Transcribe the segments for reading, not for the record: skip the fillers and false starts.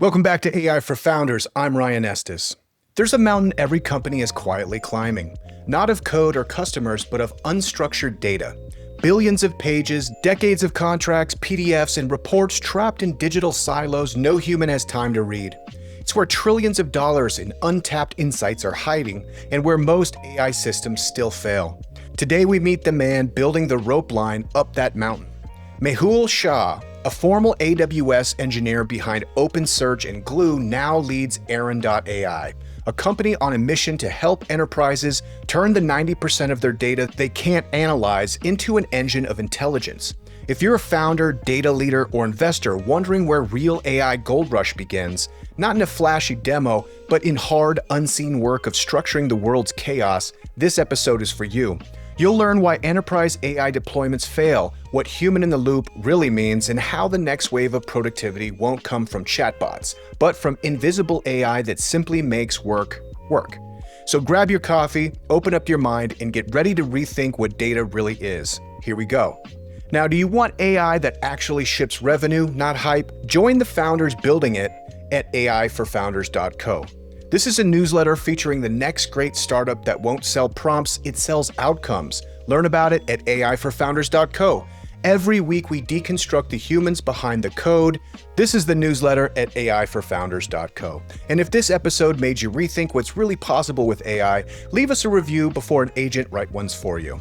Welcome back to AI for Founders. I'm Ryan Estes. There's a mountain every company is quietly climbing, not of code or customers, but of unstructured data. Billions of pages, decades of contracts, PDFs, and reports trapped in digital silos no human has time to read. It's where trillions of dollars in untapped insights are hiding and where most AI systems still fail. Today we meet the man building the rope line up that mountain. Mehul Shah, a former AWS engineer behind OpenSearch and Glue, now leads Aryn.ai, a company on a mission to help enterprises turn the 90% of their data they can't analyze into an engine of intelligence. If you're a founder, data leader, or investor wondering where real AI gold rush begins, not in a flashy demo, but in hard, unseen work of structuring the world's chaos, this episode is for you. You'll learn why enterprise AI deployments fail, what human-in-the-loop really means, and how the next wave of productivity won't come from chatbots, but from invisible AI that simply makes work work. So grab your coffee, open up your mind, and get ready to rethink what data really is. Here we go. Now, do you want AI that actually ships revenue, not hype? Join the founders building it at aiforfounders.co. This is a newsletter featuring the next great startup that won't sell prompts, it sells outcomes. Learn about it at aiforfounders.co. Every week we deconstruct the humans behind the code. This is the newsletter at aiforfounders.co. And if this episode made you rethink what's really possible with AI, leave us a review before an agent writes one for you.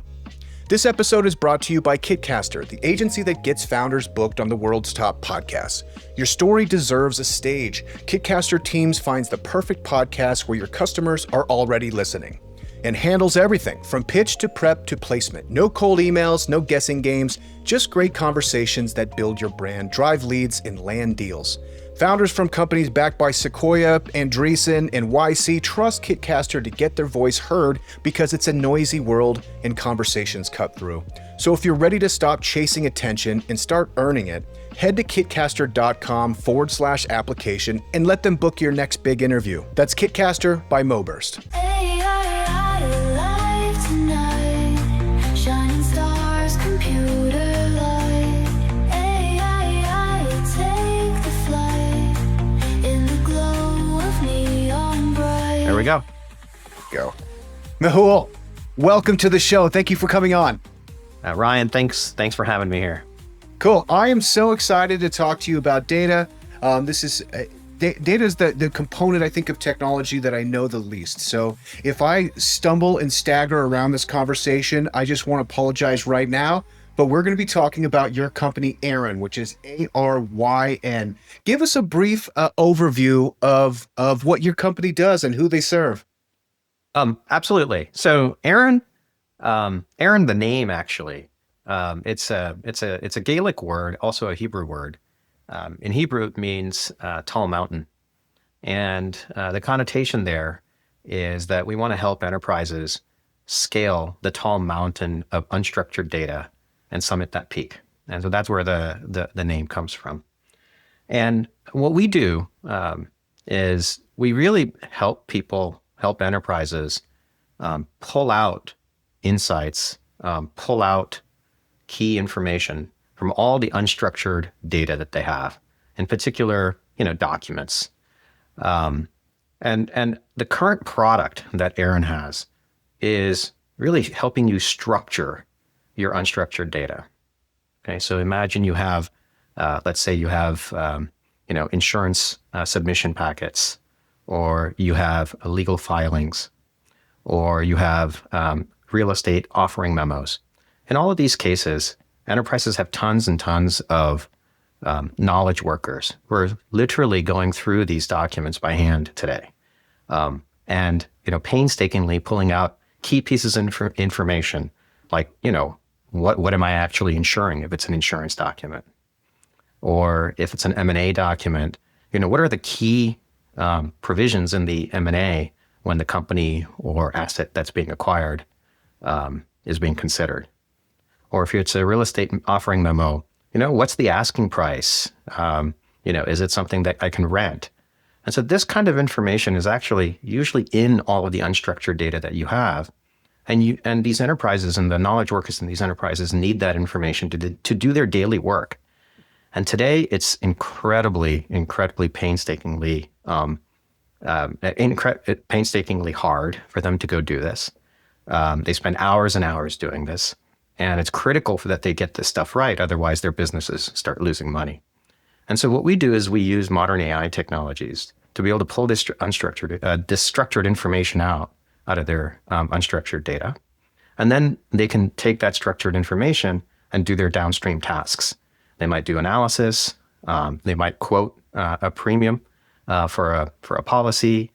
This episode is brought to you by Kitcaster, the agency that gets founders booked on the world's top podcasts. Your story deserves a stage. Kitcaster Teams finds the perfect podcast where your customers are already listening and handles everything from pitch to prep to placement. No cold emails, no guessing games, just great conversations that build your brand, drive leads, and land deals. Founders from companies backed by Sequoia, Andreessen, and YC trust Kitcaster to get their voice heard because it's a noisy world and conversations cut through. So if you're ready to stop chasing attention and start earning it, head to kitcaster.com/application and let them book your next big interview. That's Kitcaster by Moburst. There we go. Mehul, welcome to the show. Thank you for coming on. Ryan, thanks for having me here. Cool. I am so excited to talk to you about data. Data is the component, I think, of technology that I know the least. So if I stumble and stagger around this conversation, I just want to apologize right now. But we're going to be talking about your company, Aryn, which is Aryn. Give us a brief overview of what your company does and who they serve. Absolutely. So Aryn, the name actually, it's a Gaelic word, also a Hebrew word. In Hebrew, it means tall mountain, and the connotation there is that we want to help enterprises scale the tall mountain of unstructured data and summit that peak. And so that's where the name comes from. And what we do is we really help enterprises pull out insights, pull out key information from all the unstructured data that they have, in particular, documents. And the current product that Aryn has is really helping you structure your unstructured data. Okay, so imagine you have, let's say you have, insurance submission packets, or you have legal filings, or you have real estate offering memos. In all of these cases, enterprises have tons and tons of knowledge workers who are literally going through these documents by hand today, and painstakingly pulling out key pieces of information, like what am I actually insuring if it's an insurance document? Or if it's an M&A document, what are the key provisions in the M&A when the company or asset that's being acquired is being considered? Or if it's a real estate offering memo, what's the asking price? Is it something that I can rent? And so this kind of information is actually usually in all of the unstructured data that you have. And these enterprises and the knowledge workers in these enterprises need that information to do their daily work. And today it's incredibly painstakingly hard for them to go do this. They spend hours and hours doing this, and it's critical for that they get this stuff right. Otherwise, their businesses start losing money. And so what we do is we use modern AI technologies to be able to pull this structured information out of their unstructured data. And then they can take that structured information and do their downstream tasks. They might do analysis. They might quote a premium for a policy.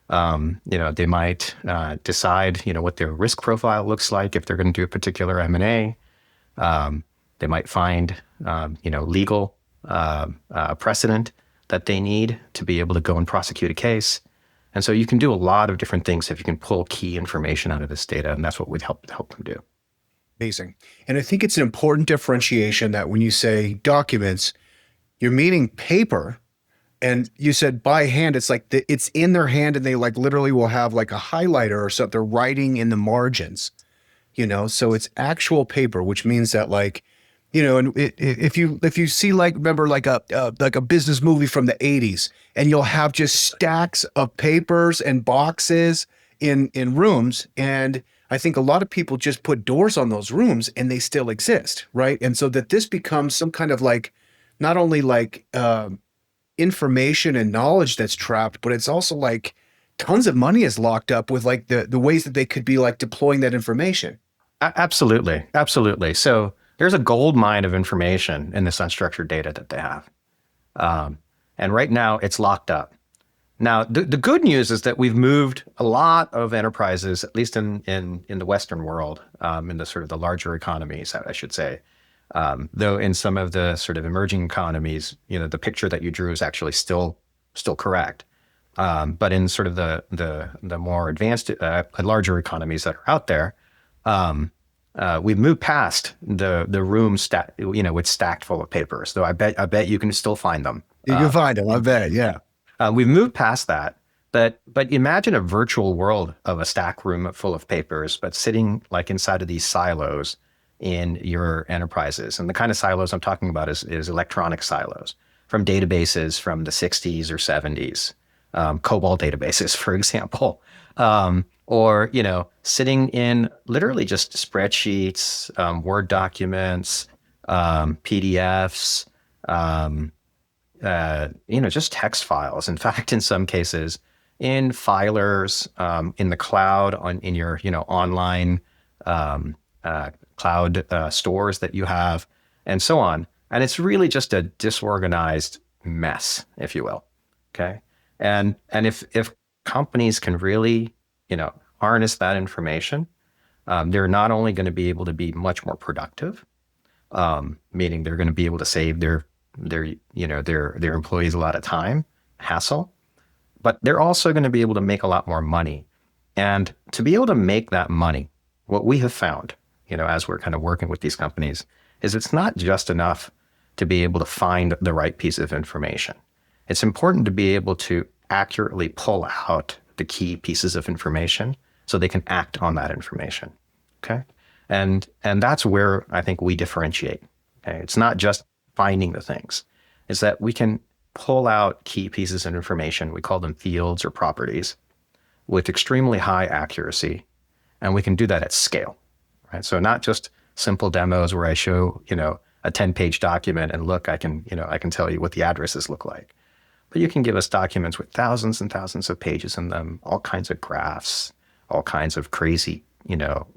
They might decide, what their risk profile looks like if they're going to do a particular M&A. They might find, legal precedent that they need to be able to go and prosecute a case. And so you can do a lot of different things if you can pull key information out of this data, and that's what we'd help them do. Amazing. And I think it's an important differentiation that when you say documents, you're meaning paper. And you said by hand, it's like it's in their hand and they like literally will have like a highlighter or something. They're writing in the margins, so it's actual paper, which means that like, and if you see like, remember like a business movie from the 80s and you'll have just stacks of papers and boxes in rooms. And I think a lot of people just put doors on those rooms and they still exist. Right. And so that this becomes some kind of like, not only like, information and knowledge that's trapped, but it's also like tons of money is locked up with like the ways that they could be like deploying that information. Absolutely. So there's a gold mine of information in this unstructured data that they have. And right now it's locked up. Now, the good news is that we've moved a lot of enterprises, at least in the Western world, in the sort of the larger economies, I should say. Though in some of the sort of emerging economies, the picture that you drew is actually still correct. But in sort of the more advanced, larger economies that are out there, we've moved past the room with stacked full of papers. Though I bet you can still find them. You can find them. I bet. Yeah. We've moved past that. But imagine a virtual world of a stack room full of papers, but sitting like inside of these silos in your enterprises. And the kind of silos I'm talking about is electronic silos from databases from the 60s or 70s, COBOL databases, for example, or, sitting in literally just spreadsheets, Word documents, PDFs, just text files. In fact, in some cases, in filers, in the cloud, in your, online cloud stores that you have, and so on. And it's really just a disorganized mess, if you will. Okay. And if companies can really, harness that information, they're not only going to be able to be much more productive, meaning they're going to be able to save their employees a lot of time, hassle, but they're also going to be able to make a lot more money. And to be able to make that money, what we have found, as we're kind of working with these companies, is it's not just enough to be able to find the right piece of information. It's important to be able to accurately pull out the key pieces of information so they can act on that information. Okay. And that's where I think we differentiate. Okay. It's not just finding the things. It's that we can pull out key pieces of information. We call them fields or properties with extremely high accuracy. And we can do that at scale. Right? So not just simple demos where I show, a 10-page document and look, I can tell you what the addresses look like. But you can give us documents with thousands and thousands of pages in them, all kinds of graphs, all kinds of crazy,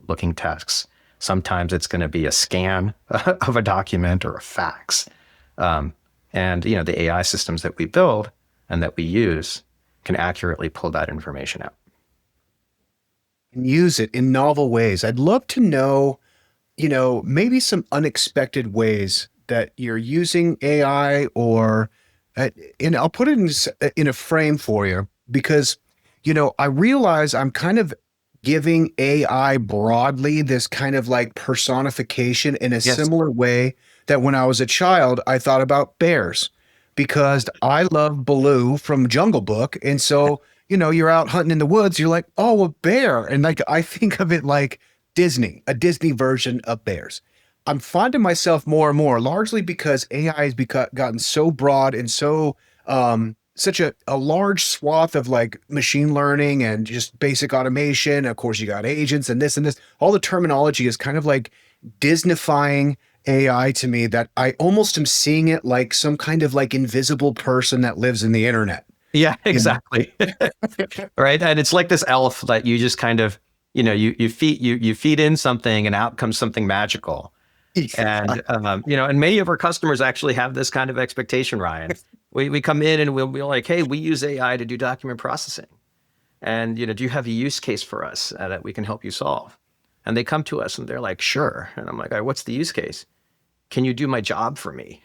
looking texts. Sometimes it's going to be a scan of a document or a fax. And the AI systems that we build and that we use can accurately pull that information out. And use it in novel ways. I'd love to know, maybe some unexpected ways that you're using AI, or, and I'll put it in a frame for you because, I realize I'm kind of giving AI broadly this kind of like personification in a similar way that when I was a child, I thought about bears because I love Baloo from Jungle Book. And so, you're out hunting in the woods, you're like, oh, a bear. And like, I think of it like Disney, a Disney version of bears. I'm finding myself more and more, largely because AI has gotten so broad and so such a large swath of like machine learning and just basic automation. Of course, you got agents and this and this. All the terminology is kind of like Disneyfying AI to me that I almost am seeing it like some kind of like invisible person that lives in the internet. Yeah, You know? exactly. Right. And it's like this elf that you just kind of, you feed in something and out comes something magical. And, and many of our customers actually have this kind of expectation, Ryan. We come in and we'll be like, hey, we use AI to do document processing. And, do you have a use case for us that we can help you solve? And they come to us and they're like, sure. And I'm like, all right, what's the use case? Can you do my job for me?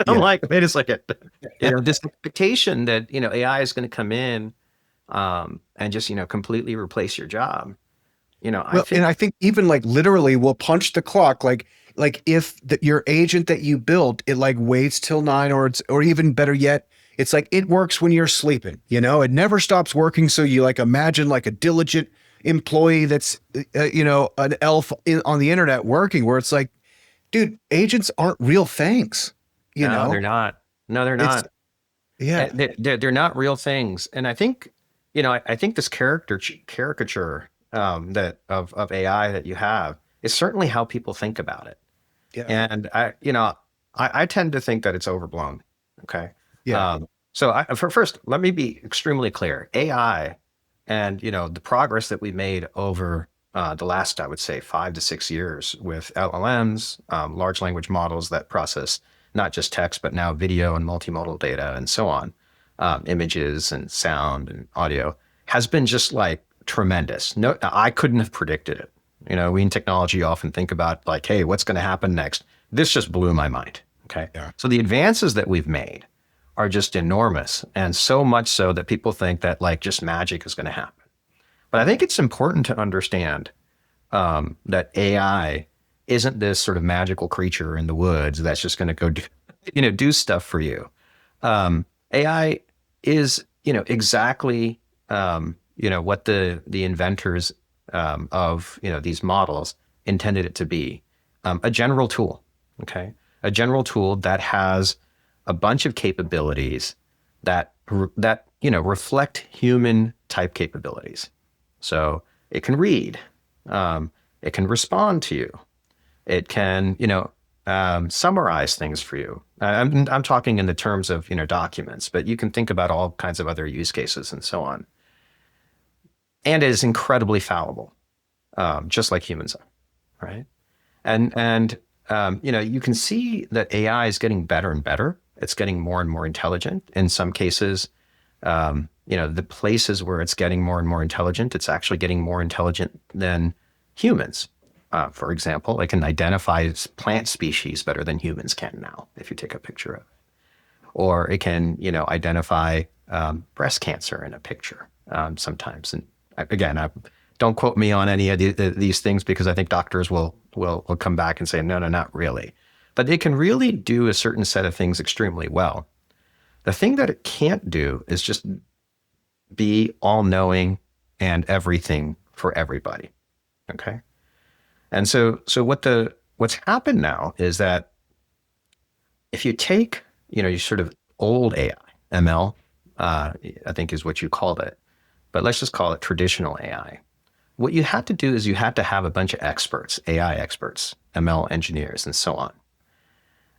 I'm Yeah. like, wait a second. This expectation that, AI is going to come in and just, completely replace your job. I Well, and think, I think even like literally we'll punch the clock. Like if your agent that you built, it like waits till 9 or even better yet, it's like it works when you're sleeping, it never stops working. So you like imagine like a diligent employee that's, an elf on the internet working where it's like, dude, agents aren't real things, you no, they're know, not. No, they're it's, not. yeah, They're not real things. And I think, I think this caricature that of AI that you have is certainly how people think about it. yeah, And I tend to think that it's overblown. Okay. yeah, So first, let me be extremely clear. AI and, the progress that we made over the last, I would say, 5 to 6 years with LLMs, large language models that process not just text, but now video and multimodal data and so on, images and sound and audio has been just like tremendous. No, I couldn't have predicted it. We in technology often think about like, hey, what's going to happen next? This just blew my mind. Okay. yeah. So the advances that we've made are just enormous. And so much so that people think that like just magic is going to happen. But I think it's important to understand that AI isn't this sort of magical creature in the woods that's just going to go do stuff for you. AI is, exactly, what the inventors of, these models intended it to be, a general tool. Okay. A general tool that has a bunch of capabilities that reflect human type capabilities. So it can read, it can respond to you, it can summarize things for you. I'm talking in the terms of documents, but you can think about all kinds of other use cases and so on. And it is incredibly fallible, just like humans are, right? And you can see that AI is getting better and better. It's getting more and more intelligent. In some cases, the places where it's getting more and more intelligent, it's actually getting more intelligent than humans. For example, it can identify plant species better than humans can now, if you take a picture of it. Or it can, identify breast cancer in a picture sometimes. And again, don't quote me on any of these things because I think doctors will come back and say, no, not really. But it can really do a certain set of things extremely well. The thing that it can't do is just be all-knowing and everything for everybody. Okay. And so what's happened now is that if you take, your sort of old AI, ML, I think is what you called it, but let's just call it traditional AI. What you had to do is you had to have a bunch of experts, AI experts, ML engineers, and so on.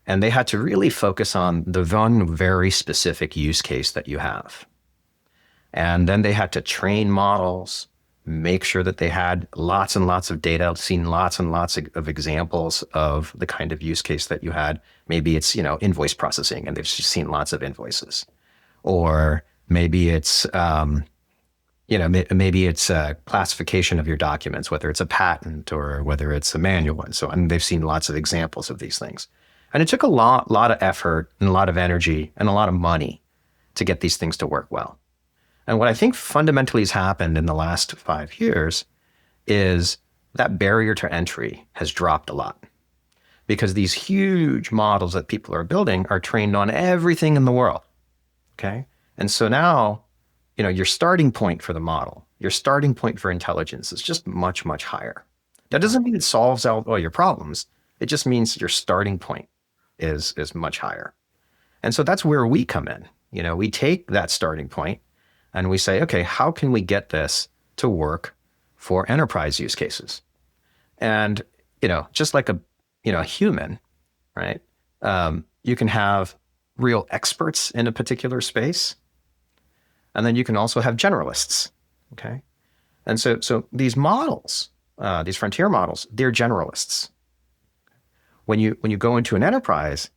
And they had to really focus on the one very specific use case that you have. And then they had to train models, make sure that they had lots and lots of data, seen lots and lots of examples of the kind of use case that you had. Maybe it's, invoice processing and they've seen lots of invoices. Or maybe it's, maybe it's a classification of your documents, whether it's a patent or whether it's a manual and so on. And they've seen lots of examples of these things. And it took a lot of effort and a lot of energy and a lot of money to get these things to work well. And what I think fundamentally has happened in the last 5 years is that barrier to entry has dropped a lot because these huge models that people are building are trained on everything in the world. Okay. And so now, your starting point for the model, your starting point for intelligence is just much, much higher. That doesn't mean it solves all your problems, It just means your starting point is much higher. And so that's where we come in. We take that starting point and we say, okay, how can we get this to work for enterprise use cases? And, just like a human, right? You can have real experts in a particular space. And then you can also have generalists. Okay. And so these models, these frontier models, they're generalists. When you go into an enterprise,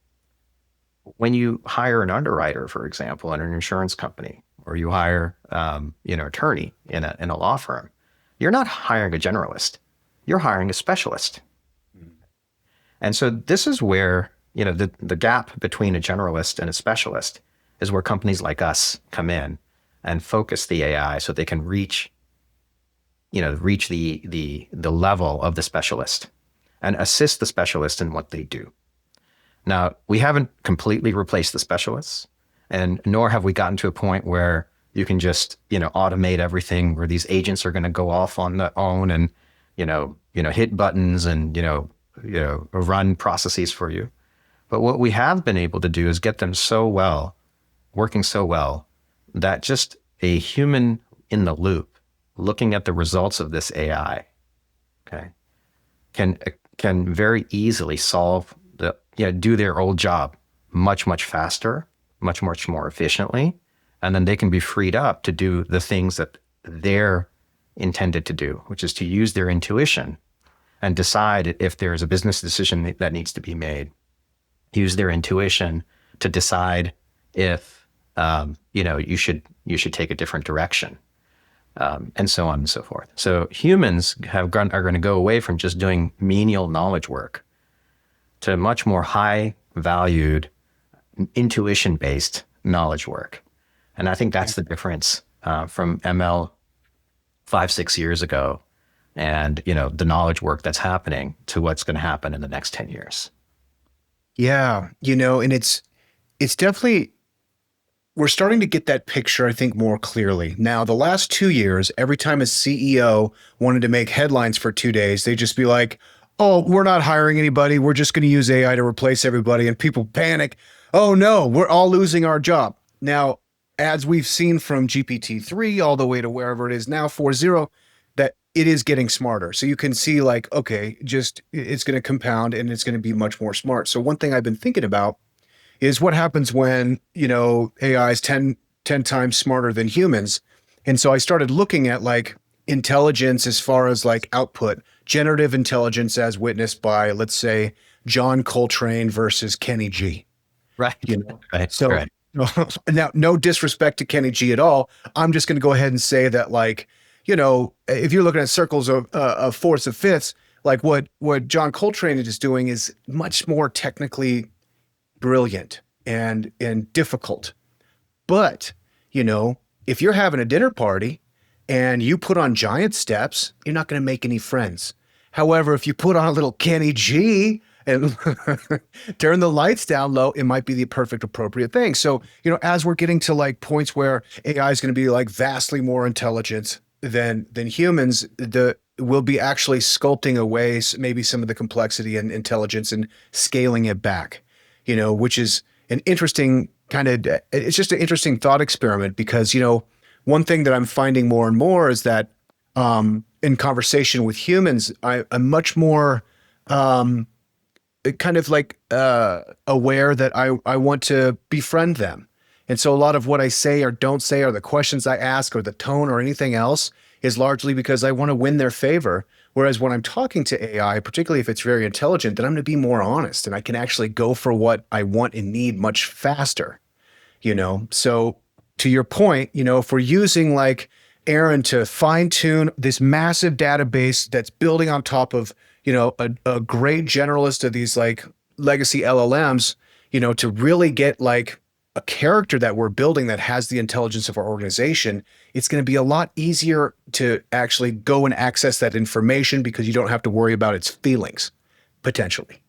when you hire an underwriter, for example, in an insurance company, or you hire attorney in a law firm, you're not hiring a generalist. You're hiring a specialist. And so this is where the gap between a generalist and a specialist is where companies like us come in and focus the AI so they can reach the level of the specialist and assist the specialist in what they do. Now, we haven't completely replaced the specialists, and nor have we gotten to a point where you can just, automate everything, where these agents are going to go off on their own and, hit buttons and, run processes for you. But what we have been able to do is get them working so well, that just a human in the loop, looking at the results of this AI, okay, can very easily do their old job much, much faster, much, much more efficiently. And then they can be freed up to do the things that they're intended to do, which is to use their intuition and decide if there's a business decision that needs to be made. Use their intuition to decide if, you should take a different direction, and so on and so forth. So humans are going to go away from just doing menial knowledge work to much more high valued, intuition-based knowledge work. And I think that's the difference from ML 5-6 years ago and, the knowledge work that's happening to what's going to happen in the next 10 years. Yeah. And it's definitely, we're starting to get that picture, I think, more clearly. Now, the last 2 years, every time a CEO wanted to make headlines for 2 days, they'd just be like, oh, we're not hiring anybody. We're just going to use AI to replace everybody. And people panic. Oh, no, we're all losing our job. Now, as we've seen from GPT-3 all the way to wherever it is now, 4.0, that it is getting smarter. So you can see like, okay, it's going to compound and it's going to be much more smart. So one thing I've been thinking about is what happens when, AI is 10 times smarter than humans. And so I started looking at like intelligence as far as like output, generative intelligence as witnessed by, let's say, John Coltrane versus Kenny G. Right. Right. So right. Now, no disrespect to Kenny G at all. I'm just going to go ahead and say that, like, if you're looking at circles of fourths of fifths, like what John Coltrane is doing is much more technically brilliant and difficult. But, if you're having a dinner party and you put on giant steps, you're not going to make any friends. However, if you put on a little Kenny G and turn the lights down low, it might be the perfect appropriate thing. So, as we're getting to like points where AI is going to be like vastly more intelligent than humans, we'll be actually sculpting away maybe some of the complexity and intelligence and scaling it back, which is an interesting it's just an interesting thought experiment because, one thing that I'm finding more and more is that in conversation with humans, I'm much more kind of like aware that I want to befriend them. And so a lot of what I say or don't say or the questions I ask or the tone or anything else is largely because I want to win their favor. Whereas when I'm talking to AI, particularly if it's very intelligent, then I'm going to be more honest and I can actually go for what I want and need much faster, So to your point, if we're using like Aryn to fine tune this massive database that's building on top of, a great generalist of these like legacy LLMs, to really get like a character that we're building that has the intelligence of our organization, it's going to be a lot easier to actually go and access that information because you don't have to worry about its feelings, potentially.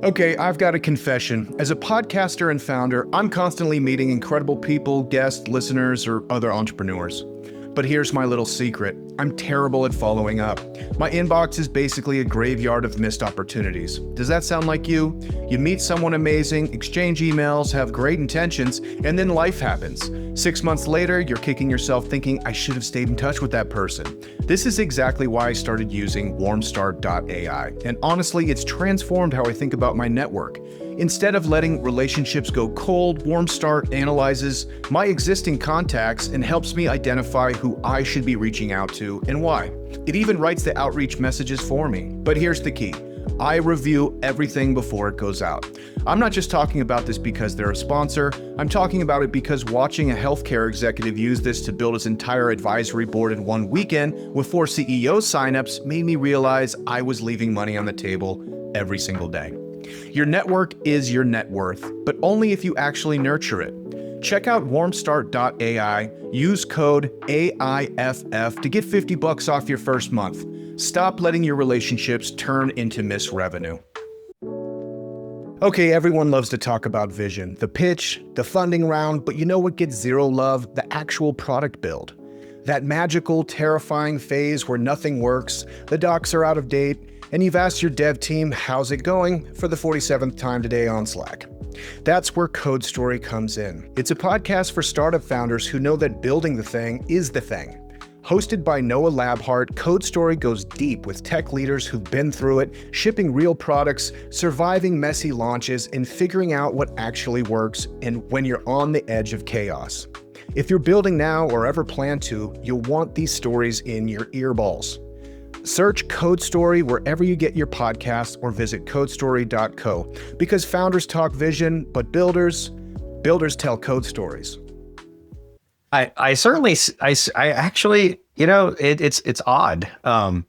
Okay, I've got a confession. As a podcaster and founder, I'm constantly meeting incredible people, guests, listeners, or other entrepreneurs. But here's my little secret. I'm terrible at following up. My inbox is basically a graveyard of missed opportunities. Does that sound like you? You meet someone amazing, exchange emails, have great intentions, and then life happens. 6 months later, you're kicking yourself thinking, I should have stayed in touch with that person. This is exactly why I started using warmstart.ai. And honestly, it's transformed how I think about my network. Instead of letting relationships go cold, Warmstart analyzes my existing contacts and helps me identify who I should be reaching out to and why. It even writes the outreach messages for me. But here's the key. I review everything before it goes out. I'm not just talking about this because they're a sponsor. I'm talking about it because watching a healthcare executive use this to build his entire advisory board in one weekend with 4 CEO signups made me realize I was leaving money on the table every single day. Your network is your net worth, but only if you actually nurture it. Check out warmstart.ai, use code AIFF to get $50 off your first month. Stop letting your relationships turn into missed revenue. Okay, everyone loves to talk about vision, the pitch, the funding round, but you know what gets zero love? The actual product build. That magical, terrifying phase where nothing works, the docs are out of date, and you've asked your dev team, how's it going, for the 47th time today on Slack. That's where Code Story comes in. It's a podcast for startup founders who know that building the thing is the thing. Hosted by Noah Labhart, Code Story goes deep with tech leaders who've been through it, shipping real products, surviving messy launches, and figuring out what actually works and when you're on the edge of chaos. If you're building now or ever plan to, you'll want these stories in your earballs. Search Code Story wherever you get your podcasts or visit codestory.co, because founders talk vision, but builders tell code stories. I actually, it's odd. Look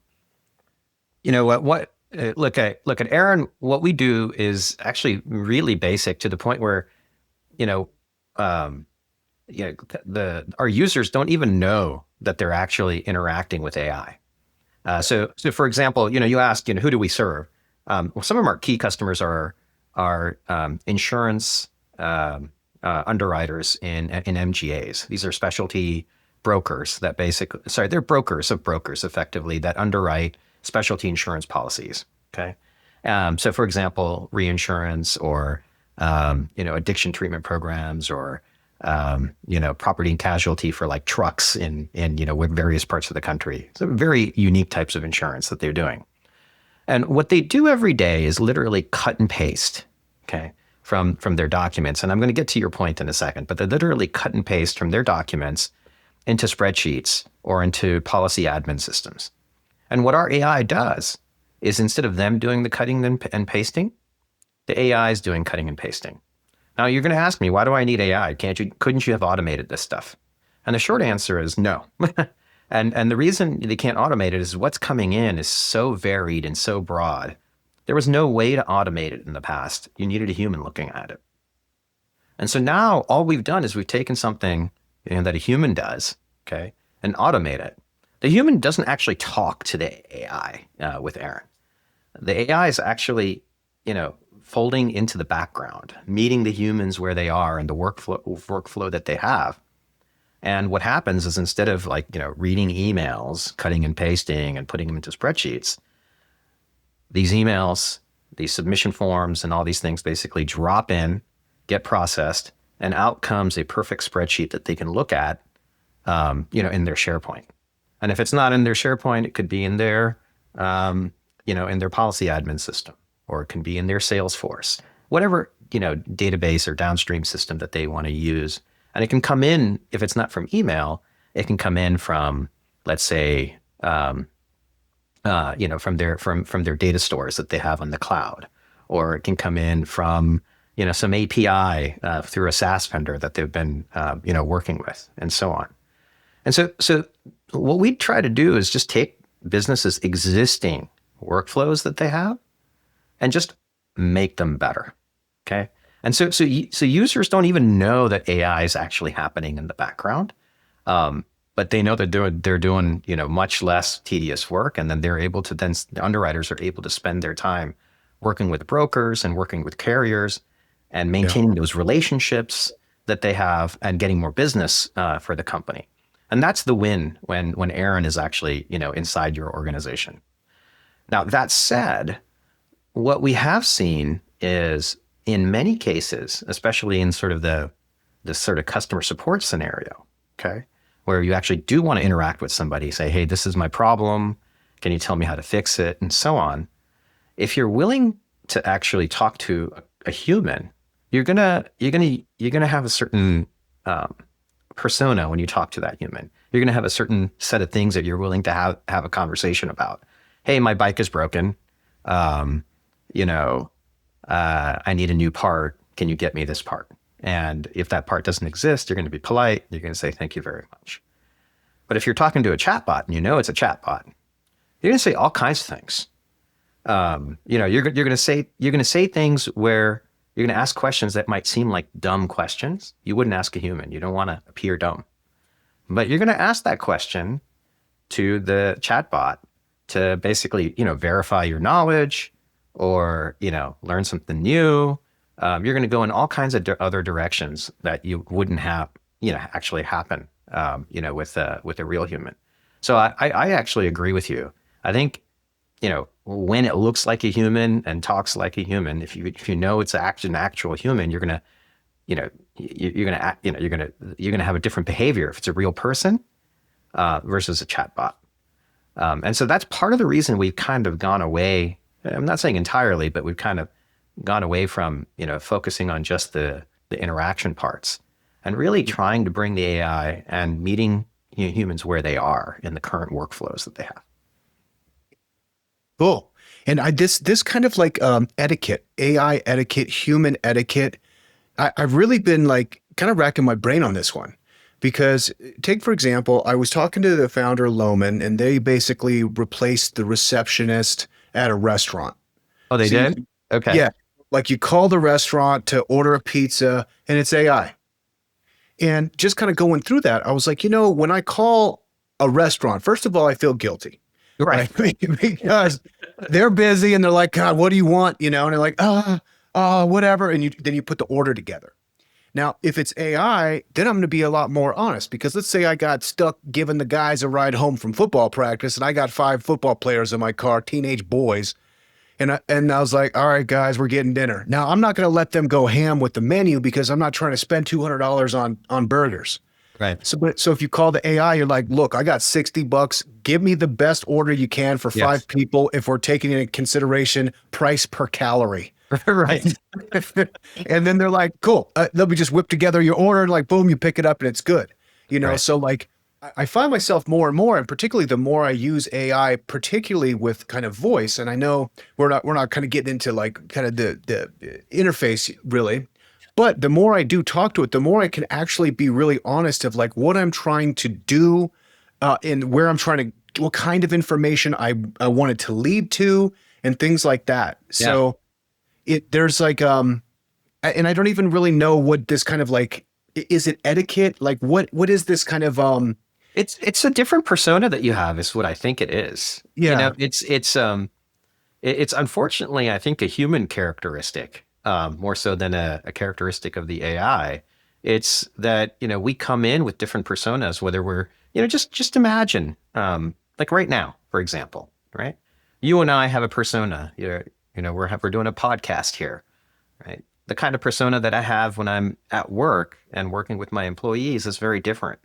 at Aryn. What we do is actually really basic to the point where, our users don't even know that they're actually interacting with AI. So for example, you asked, who do we serve? Well, some of our key customers are insurance underwriters in MGAs. These are specialty brokers that they're brokers of brokers effectively that underwrite specialty insurance policies. Okay. So for example, reinsurance or, addiction treatment programs or, property and casualty for like trucks in with various parts of the country. So very unique types of insurance that they're doing. And what they do every day is literally cut and paste, okay, from their documents. And I'm going to get to your point in a second, but they literally cut and paste from their documents into spreadsheets or into policy admin systems. And what our AI does is instead of them doing the cutting and pasting, the AI is doing cutting and pasting. Now you're going to ask me, why do I need AI? Couldn't you have automated this stuff? And the short answer is no. And the reason they can't automate it is what's coming in is so varied and so broad. There was no way to automate it in the past. You needed a human looking at it. And so now all we've done is we've taken something that a human does, okay, and automate it. The human doesn't actually talk to the AI with Aryn. The AI is actually, folding into the background, meeting the humans where they are and the workflow that they have. And what happens is instead of reading emails, cutting and pasting and putting them into spreadsheets, these emails, these submission forms and all these things basically drop in, get processed, and out comes a perfect spreadsheet that they can look at, in their SharePoint. And if it's not in their SharePoint, it could be in their, in their policy admin system, or it can be in their Salesforce, whatever, database or downstream system that they want to use. And it can come in, if it's not from email, it can come in from, let's say, from their data stores that they have on the cloud, or it can come in from, some API through a SaaS vendor that they've been, working with, and so on. And so what we try to do is just take businesses' existing workflows that they have and just make them better. Okay. And so users don't even know that AI is actually happening in the background, but they know that they're doing much less tedious work, and then the underwriters are able to spend their time working with brokers and working with carriers and maintaining those relationships that they have and getting more business for the company. And that's the win when Aryn is actually, inside your organization. Now, that said, what we have seen is in many cases, especially in sort of the sort of customer support scenario, okay, where you actually do want to interact with somebody, say, hey, this is my problem. Can you tell me how to fix it? And so on. If you're willing to actually talk to a human, you're gonna have a certain persona when you talk to that human. You're gonna have a certain set of things that you're willing to have a conversation about. Hey, my bike is broken. I need a new part. Can you get me this part? And if that part doesn't exist, you're going to be polite. You're going to say, thank you very much. But if you're talking to a chatbot and it's a chatbot, you're going to say all kinds of things. You're going to say things where you're going to ask questions that might seem like dumb questions. You wouldn't ask a human. You don't want to appear dumb. But you're going to ask that question to the chatbot to basically, verify your knowledge or, learn something new. You're going to go in all kinds of other directions that you wouldn't have, actually happen, with a real human. So I actually agree with you. I think, when it looks like a human and talks like a human, if you know it's an actual human, you're gonna have a different behavior if it's a real person versus a chatbot. And so that's part of the reason we've kind of gone away. I'm not saying entirely, but we've kind of gone away from, focusing on just the interaction parts and really trying to bring the AI and meeting humans where they are in the current workflows that they have. Cool. And this kind of like etiquette, AI etiquette, human etiquette, I've really been like kind of racking my brain on this one. Because take, for example, I was talking to the founder, Lohman, and they basically replaced the receptionist at a restaurant. Oh, they did? Okay. Yeah. Like you call the restaurant to order a pizza and it's AI. And just kind of going through that, I was like, when I call a restaurant, first of all, I feel guilty. Right. Because they're busy and they're like, God, what do you want? And they're like, whatever. And then you put the order together. Now, if it's AI, then I'm going to be a lot more honest, because let's say I got stuck giving the guys a ride home from football practice and I got 5 football players in my car, teenage boys. And I was like, all right, guys, we're getting dinner. Now, I'm not going to let them go ham with the menu because I'm not trying to spend $200 on burgers. Right. So if you call the AI, you're like, look, I got $60. Give me the best order you can for 5 people if we're taking into consideration price per calorie. Right. And then they're like, cool. They'll be just whip together your order and like, boom, you pick it up and it's good. Right. So like I find myself more and more, and particularly the more I use AI, particularly with kind of voice. And I know we're not kind of getting into like kind of the interface really, but the more I do talk to it, the more I can actually be really honest of like what I'm trying to do and where I'm trying to, what kind of information I want it to lead to and things like that. So there's like, and I don't even really know what this kind of like, is it etiquette? Like what is this kind of, It's a different persona that you have is what I think it is. Yeah. It's unfortunately, I think, a human characteristic, more so than a characteristic of the AI. It's that, we come in with different personas, whether we're, just imagine, like right now, for example, right? You and I have a persona, we're doing a podcast here, right? The kind of persona that I have when I'm at work and working with my employees is very different.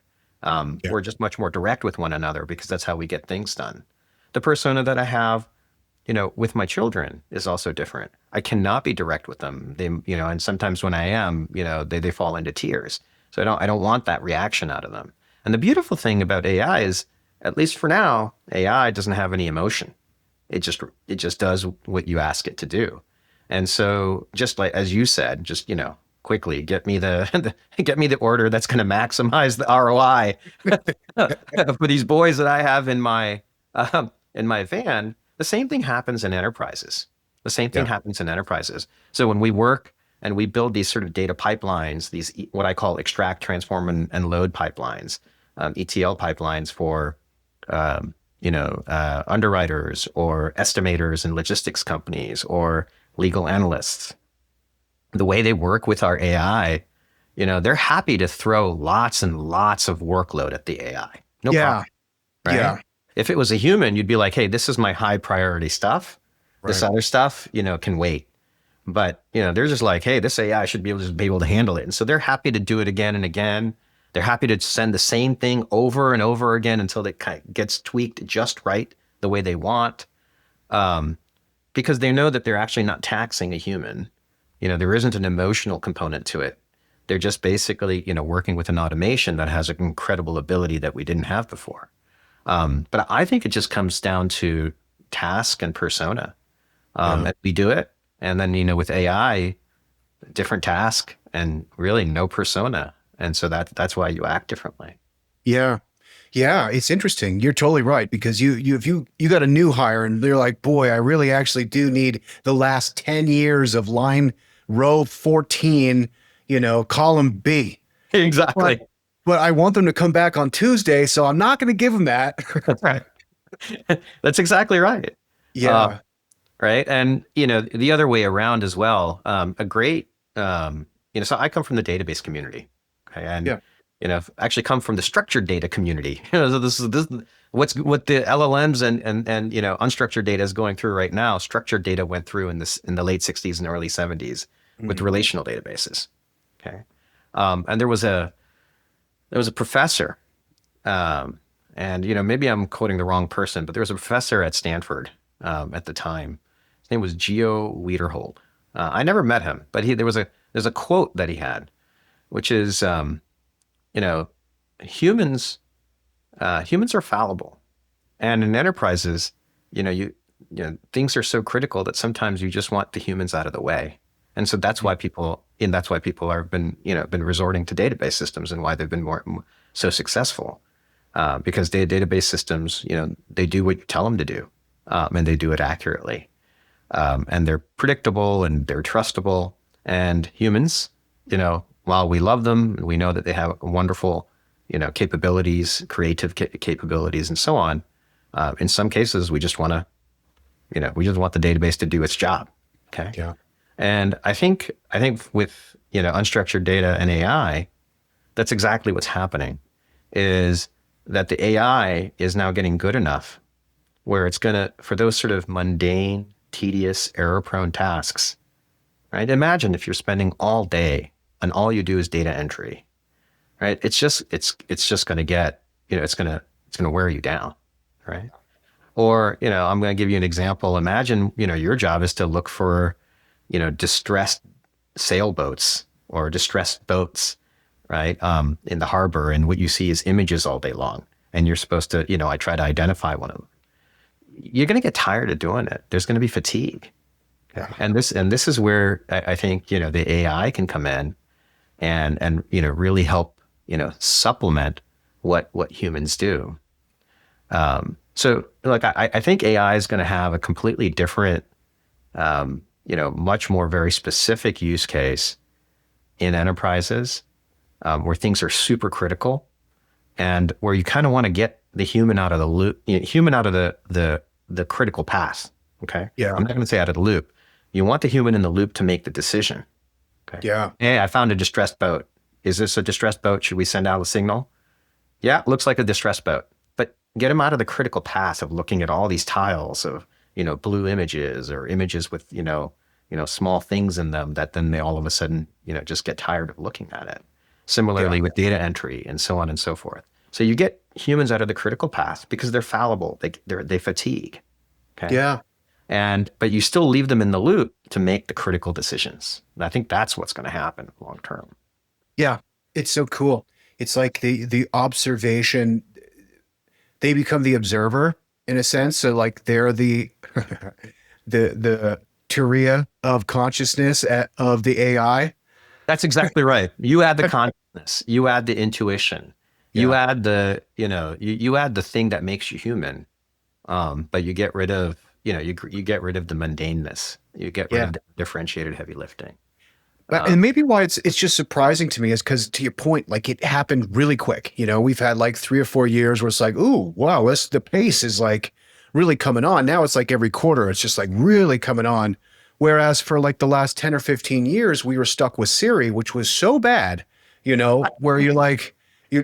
We're just much more direct with one another because that's how we get things done. The persona that I have, with my children is also different. I cannot be direct with them. They, and sometimes when I am, they fall into tears. So I don't want that reaction out of them. And the beautiful thing about AI is, at least for now, AI doesn't have any emotion. It just does what you ask it to do. And so just like, as you said, just, quickly get me the order that's going to maximize the ROI for these boys that I have in my van. The same thing happens in enterprises. So when we work and we build these sort of data pipelines, these what I call extract, transform, and load pipelines, ETL pipelines for underwriters or estimators in logistics companies or legal analysts. The way they work with our AI they're happy to throw lots and lots of workload at the AI. No Yeah. problem, right? Yeah. If it was a human, you'd be like, hey, this is my high priority stuff. This Right. other stuff, can wait. But, they're just like, hey, this AI should be able to handle it. And so they're happy to do it again and again. They're happy to send the same thing over and over again until it kind of gets tweaked just right the way they want. Because they know that they're actually not taxing a human. There isn't an emotional component to it. They're just basically, working with an automation that has an incredible ability that we didn't have before. But I think it just comes down to task and persona. Yeah. And we do it. And then, with AI, different task and really no persona. And so that's why you act differently. Yeah. Yeah, it's interesting. You're totally right, because if you got a new hire and they're like, boy, I really actually do need the last 10 years of line row 14, column B. Exactly. But I want them to come back on Tuesday, so I'm not going to give them that. That's right. That's exactly right. Yeah. Right. And, the other way around as well, a great, so I come from the database community. Okay. And, Yeah. actually come from the structured data community. So this is what the LLMs and unstructured data is going through right now. Structured data went through in the late 60s and early 70s with relational databases. Okay. And there was a professor, and, maybe I'm quoting the wrong person, but there was a professor at Stanford at the time. His name was Geo Wiederhold. I never met him, but there's a quote that he had, which is, humans are fallible, and in enterprises, things are so critical that sometimes you just want the humans out of the way, and so that's why people have been resorting to database systems, and why they've been so successful, because database systems, they do what you tell them to do, and they do it accurately. And they're predictable and they're trustable. And humans, while we love them, we know that they have wonderful, capabilities, creative capabilities, and so on. In some cases, we just want the database to do its job. Okay. Yeah. And I think with unstructured data and AI, that's exactly what's happening. Is that the AI is now getting good enough where it's gonna, for those sort of mundane, tedious, error-prone tasks, right? Imagine if you're spending all day and all you do is data entry, right? It's just going to get, it's going to wear you down, right? Or, I'm going to give you an example. Imagine, your job is to look for, distressed sailboats or distressed boats, right? In the harbor, and what you see is images all day long, and you're supposed to, I try to identify one of them. You're going to get tired of doing it. There's going to be fatigue. Okay? And this is where I think, the AI can come in and really help, supplement what humans do. So look, I think AI is going to have a completely different, much more very specific use case in enterprises, where things are super critical, and where you kind of want to get the human out of the loop, human out of the critical path. Okay. Yeah. I'm not going to say out of the loop. You want the human in the loop to make the decision. Okay. Yeah. Hey, I found a distressed boat. Is this a distressed boat? Should we send out a signal? Yeah, looks like a distressed boat. But get him out of the critical path of looking at all these tiles of, blue images or images with, small things in them that then they all of a sudden, just get tired of looking at it. Similarly with data entry and so on and so forth. So you get humans out of the critical path because they're fallible. They fatigue. Okay. Yeah. But you still leave them in the loop to make the critical decisions. And I think that's what's going to happen long term. Yeah. It's so cool. It's like the observation, they become the observer in a sense. So like they're the the Turia of consciousness of the AI. That's exactly right. You add the consciousness, you add the intuition, you add the, you add the thing that makes you human. But you get rid of, you get rid of the mundaneness. You get rid of the differentiated heavy lifting. And maybe why it's just surprising to me is because, to your point, like it happened really quick. We've had like 3 or 4 years where it's like, ooh, wow, the pace is like really coming on. Now it's like every quarter, it's just like really coming on. Whereas for like the last 10 or 15 years, we were stuck with Siri, which was so bad where you're like, you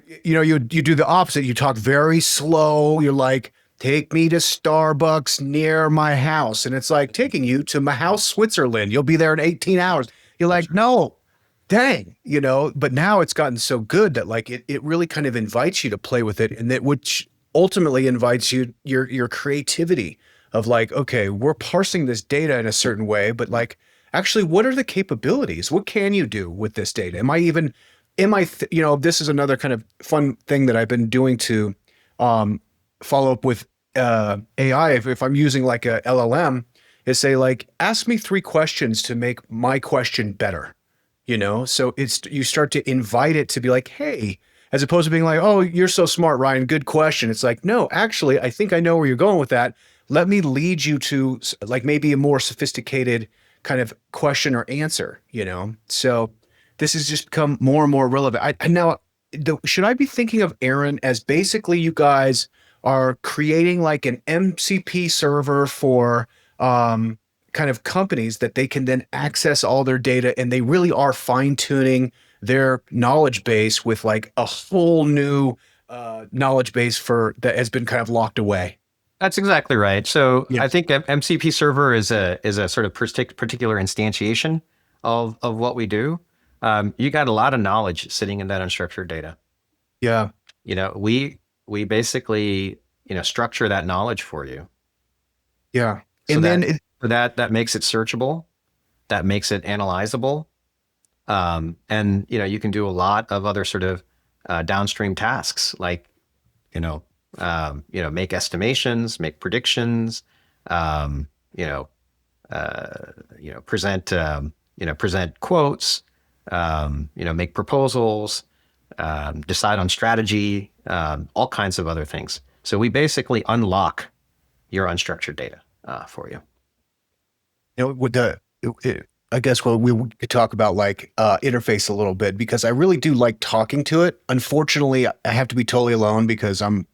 do the opposite. You talk very slow. You're like, take me to Starbucks near my house. And it's like taking you to my house, Switzerland. You'll be there in 18 hours. You're like, no, dang, but now it's gotten so good that like it really kind of invites you to play with it, and that which ultimately invites your creativity of like, okay, we're parsing this data in a certain way, but like actually what are the capabilities? What can you do with this data? This is another kind of fun thing that I've been doing to follow up with AI. If I'm using like a LLM, is say like, ask me 3 questions to make my question better. So you start to invite it to be like, hey, as opposed to being like, oh, you're so smart, Ryan, good question. It's like, no, actually, I think I know where you're going with that. Let me lead you to like maybe a more sophisticated kind of question or answer. So this has just become more and more relevant. Should I be thinking of Aryn as basically you guys are creating like an MCP server for kind of companies that they can then access all their data, and they really are fine tuning their knowledge base with like a whole new knowledge base that has been kind of locked away? That's exactly right. So Yeah. I think MCP server is a sort of particular instantiation of what we do. You got a lot of knowledge sitting in that unstructured data. Yeah. We basically structure that knowledge for you. Yeah. So And then that makes it searchable, that makes it analyzable, and you can do a lot of other sort of downstream tasks like make estimations, make predictions, um, you know, present quotes, make proposals, decide on strategy, all kinds of other things. So we basically unlock your unstructured data for you. with I guess we could talk about like interface a little bit, because I really do like talking to it. Unfortunately, I have to be totally alone because I'm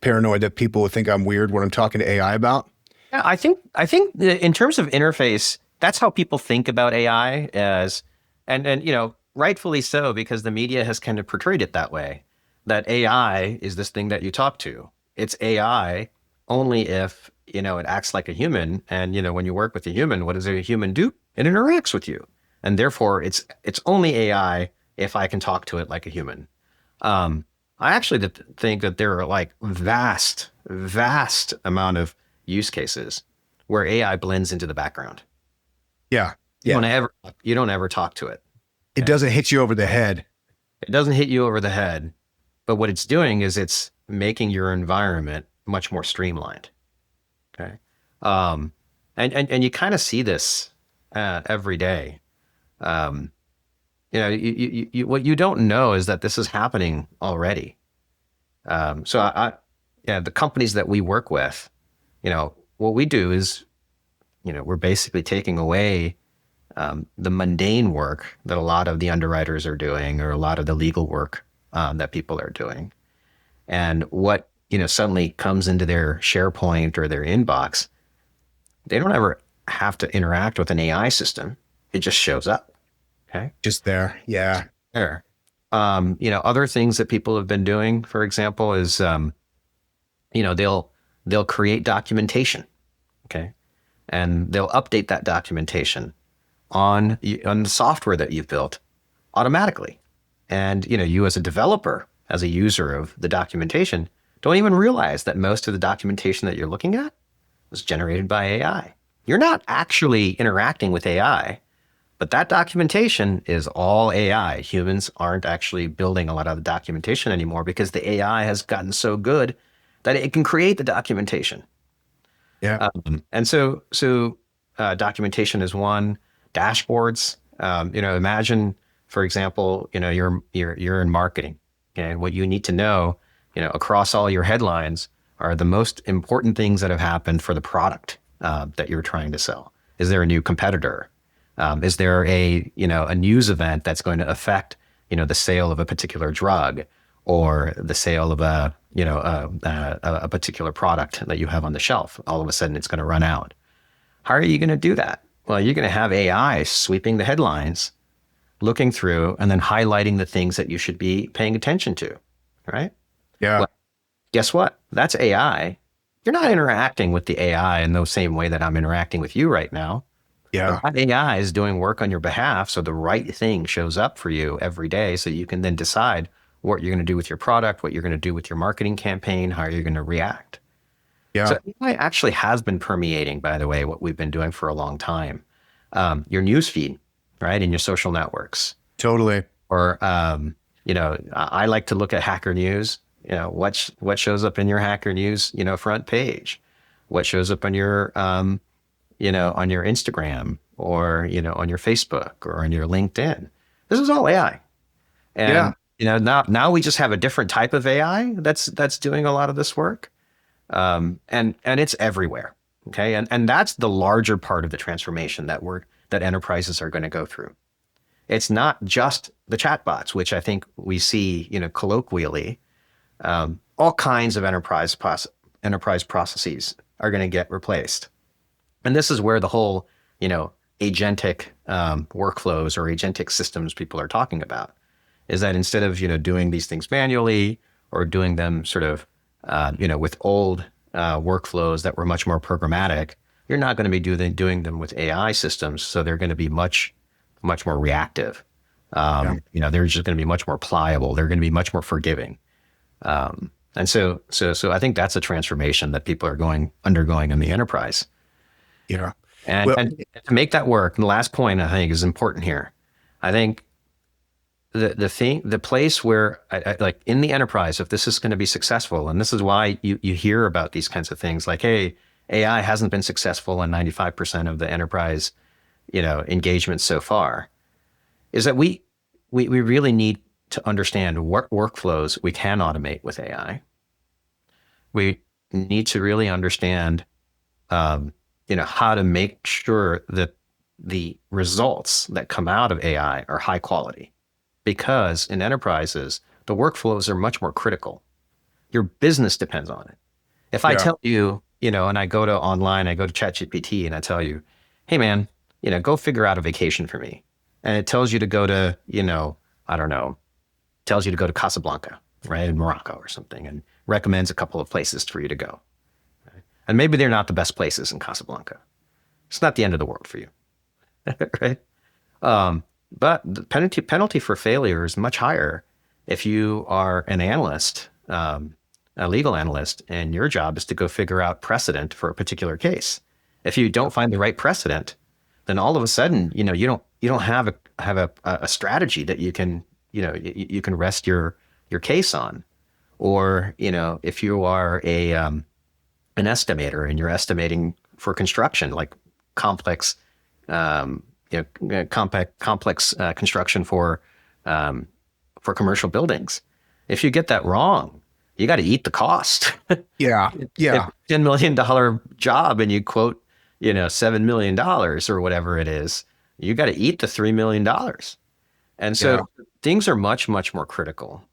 paranoid that people would think I'm weird when I'm talking to AI about. Yeah, I think in terms of interface, that's how people think about AI as, and rightfully so, because the media has kind of portrayed it that way, that AI is this thing that you talk to. It's AI only if it acts like a human, and when you work with a human, what does a human do? It interacts with you, and therefore it's only AI if I can talk to it like a human. I actually think that there are like vast amount of use cases where AI blends into the background. Yeah. You Yeah. don't ever talk to it. It doesn't hit you over the head. It doesn't hit you over the head, but what it's doing is it's making your environment much more streamlined. Okay. And you kind of see this every day. What you don't know is that this is happening already. The companies that we work with, what we do is, we're basically taking away the mundane work that a lot of the underwriters are doing, or a lot of the legal work that people are doing. And what, suddenly comes into their SharePoint or their inbox, they don't ever have to interact with an AI system. It just shows up. Okay. Just there. Yeah. There. Other things that people have been doing, for example, is, they'll create documentation. Okay. And they'll update that documentation on the software that you've built automatically. And, you as a developer, as a user of the documentation, don't even realize that most of the documentation that you're looking at was generated by AI. You're not actually interacting with AI, but that documentation is all AI. Humans aren't actually building a lot of the documentation anymore because the AI has gotten so good that it can create the documentation. Yeah. And so documentation is one. Dashboards. Imagine, for example, you're in marketing, and what you need to know, across all your headlines are the most important things that have happened for the product that you're trying to sell. Is there a new competitor? Is there a news event that's going to affect, the sale of a particular drug, or the sale of a particular product that you have on the shelf? All of a sudden it's going to run out. How are you going to do that? Well, you're going to have AI sweeping the headlines looking through and then highlighting the things that you should be paying attention to, right? Yeah. Well, guess what? That's AI. You're not interacting with the AI in the same way that I'm interacting with you right now. Yeah. But that AI is doing work on your behalf. So the right thing shows up for you every day. So you can then decide what you're going to do with your product, what you're going to do with your marketing campaign, how you're going to react. Yeah. So AI actually has been permeating, by the way, what we've been doing for a long time. Your news feed, right? In your social networks. Totally. Or, I like to look at Hacker News. What shows up in your Hacker News, front page? What shows up on your, on your Instagram or, on your Facebook or on your LinkedIn? This is all AI. Yeah. And, now we just have a different type of AI that's doing a lot of this work. And it's everywhere. Okay. And that's the larger part of the transformation that enterprises are going to go through. It's not just the chatbots, which I think we see, colloquially, all kinds of enterprise processes are going to get replaced. And this is where the whole, agentic workflows or agentic systems people are talking about, is that instead of, doing these things manually or doing them sort of, with old workflows that were much more programmatic, you're not going to be doing them with AI systems. So they're going to be much more reactive. They're just going to be much more pliable. They're going to be much more forgiving. And so I think that's a transformation that people are undergoing in the enterprise. Yeah. And to make that work, the last point I think is important here. I think the place where I like in the enterprise, if this is going to be successful, and this is why you hear about these kinds of things like, hey, AI hasn't been successful in 95% of the enterprise, engagements so far, is that we really need to understand what workflows we can automate with AI. We need to really understand, how to make sure that the results that come out of AI are high quality. Because in enterprises, the workflows are much more critical. Your business depends on it. If I tell you, and I go to ChatGPT and I tell you, hey man, go figure out a vacation for me. And it tells you to go to, tells you to go to Casablanca, right? In Morocco or something, and recommends a couple of places for you to go. Right? And maybe they're not the best places in Casablanca. It's not the end of the world for you, right? But the penalty for failure is much higher if you are an analyst, a legal analyst, and your job is to go figure out precedent for a particular case. If you don't find the right precedent, then all of a sudden, you don't have a strategy that you can rest your case on. Or if you are an estimator and you're estimating for construction, like complex construction for commercial buildings. If you get that wrong, you got to eat the cost. Yeah. Yeah. $10 million job and you quote, $7 million or whatever it is, you got to eat the $3 million. And so things are much, much more critical.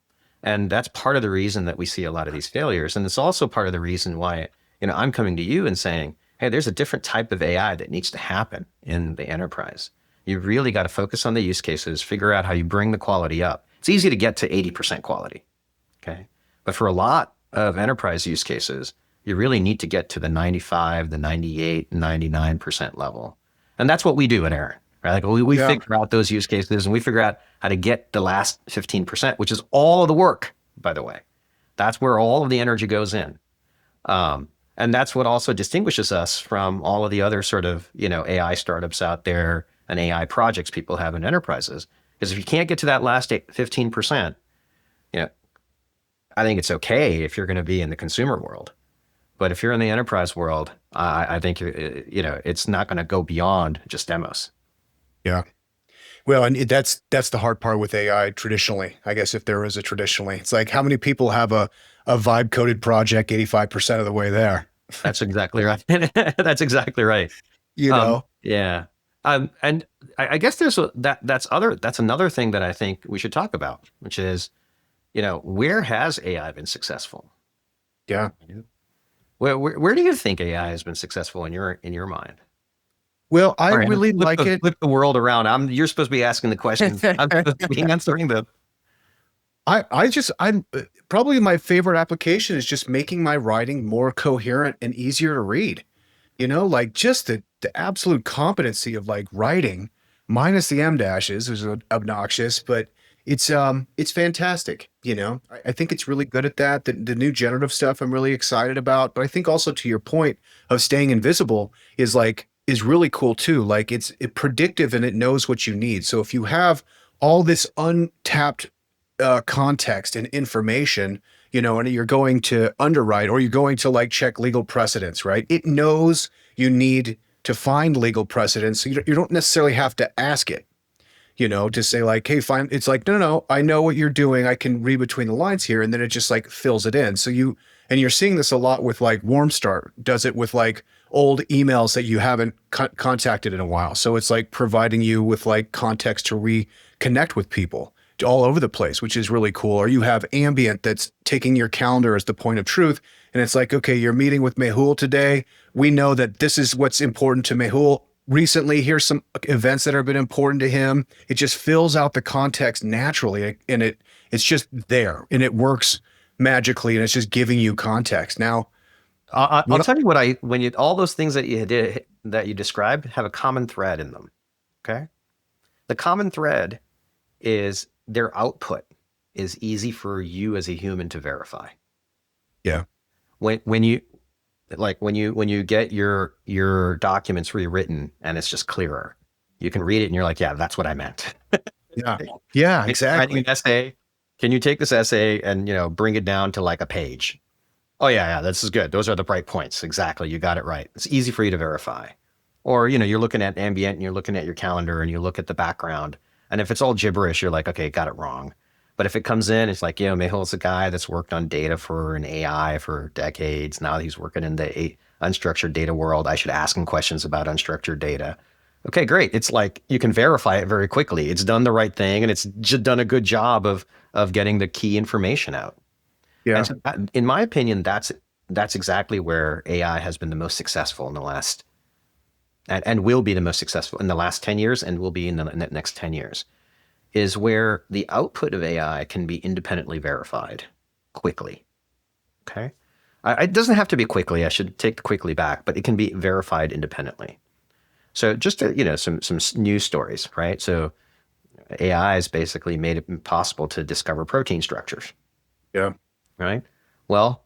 And that's part of the reason that we see a lot of these failures. And it's also part of the reason why, I'm coming to you and saying, hey, there's a different type of AI that needs to happen in the enterprise. You really got to focus on the use cases, figure out how you bring the quality up. It's easy to get to 80% quality, okay? But for a lot of enterprise use cases, you really need to get to the 95, the 98, 99% level. And that's what we do at Aryn, right? Like we figure out those use cases and we figure out how to get the last 15%, which is all of the work, by the way. That's where all of the energy goes in. And that's what also distinguishes us from all of the other sort of, AI startups out there and AI projects people have in enterprises. Because if you can't get to that last 15%, I think it's okay if you're going to be in the consumer world. But if you're in the enterprise world, I think, it's not going to go beyond just demos. Yeah. Well, and that's the hard part with AI traditionally, I guess, if there is a traditionally. It's like how many people have a vibe coded project 85% of the way there? That's exactly right. That's exactly right. Yeah. And I guess that's another thing that I think we should talk about, which is, where has AI been successful? Yeah. Where do you think AI has been successful in your mind? Well, I All right, really like it. flip the world around. You're supposed to be asking the questions. I'm supposed to be answering them. I'm probably my favorite application is just making my writing more coherent and easier to read. Like just the absolute competency of like writing minus the M dashes is obnoxious, but it's fantastic. I think it's really good at that. The new generative stuff I'm really excited about, but I think also to your point of staying invisible is really cool too. Like it's predictive and it knows what you need. So if you have all this untapped context and information, and you're going to underwrite or you're going to like check legal precedents, right? It knows you need to find legal precedents. So you don't necessarily have to ask it, to say like, hey, fine. It's like, no, I know what you're doing. I can read between the lines here. And then it just like fills it in. And you're seeing this a lot with like Warm Start does it with like old emails that you haven't contacted in a while. So it's like providing you with like context to reconnect with people all over the place, which is really cool. Or you have ambient that's taking your calendar as the point of truth. And it's like, okay, you're meeting with Mehul today. We know that this is what's important to Mehul recently. Here's some events that have been important to him. It just fills out the context naturally. And it's just there and it works magically. And it's just giving you context. Now, I'll tell you all those things that you did, that you described have a common thread in them. Okay. The common thread is their output is easy for you as a human to verify. Yeah. When you get your documents rewritten and it's just clearer, you can read it and you're like, yeah, that's what I meant. Yeah. Yeah, exactly. Writing an essay. Can you take this essay and, bring it down to like a page? Oh yeah, this is good. Those are the right points. Exactly. You got it right. It's easy for you to verify. Or, you're looking at ambient and you're looking at your calendar and you look at the background. And if it's all gibberish, you're like, okay, got it wrong. But if it comes in, it's like, Mehul's a guy that's worked on data for an AI for decades. Now he's working in the unstructured data world. I should ask him questions about unstructured data. Okay, great. It's like you can verify it very quickly. It's done the right thing and it's just done a good job of getting the key information out. Yeah. And so in my opinion, that's exactly where AI has been the most successful in the last and will be the most successful in the last 10 years and will be in the next 10 years, is where the output of AI can be independently verified quickly. Okay. It doesn't have to be quickly. I should take the quickly back, but it can be verified independently. So just some news stories, right? So AI has basically made it possible to discover protein structures. Yeah. Right. Well,